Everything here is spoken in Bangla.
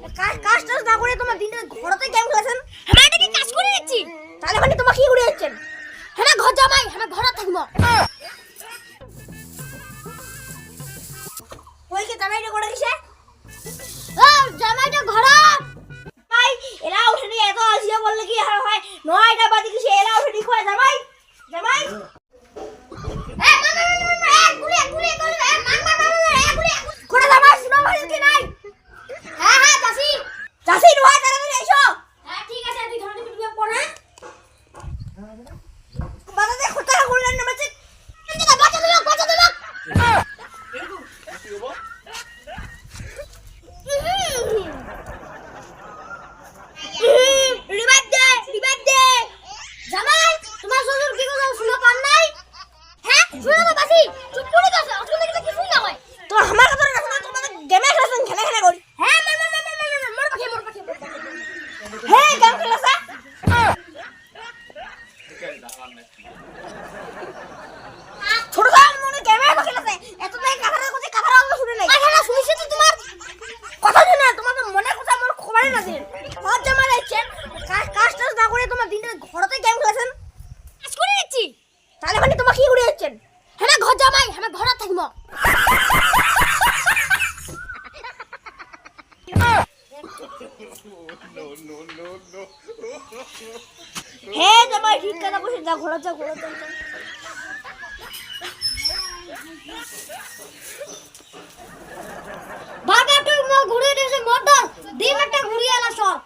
কাজ টাজ না করে তোমার দিনটা ঘরতে গেম খেলেছেন। হ্যাঁ এটা কি কাজ করে যাচ্ছি তাহলে মানে তোমার কি করে যাচ্ছেন? হ্যাঁ ঘর জামাই হ্যাঁ ঘরে থাকবো। ওই কি জামাইটা করে কিসে? ও জামাইটা ঘরে ভাই এলা উঠে এত আসিয়া বললে কি হয় 9টা বাজে কিসে এলা উঠে কয় জামাই জামাই তাহলে মানে তোমার কি করে যাচ্ছেন? হ্যাঁ ঘর জামাই হ্যাঁ ঘরে থাকবো। হে জামাই ঠিক কথা বসে যা ঘরে যা ঘরে যা। ভাগা তুই ঘুরে এসে মোটর দিন একটা ঘুরিয়ে এলা সব।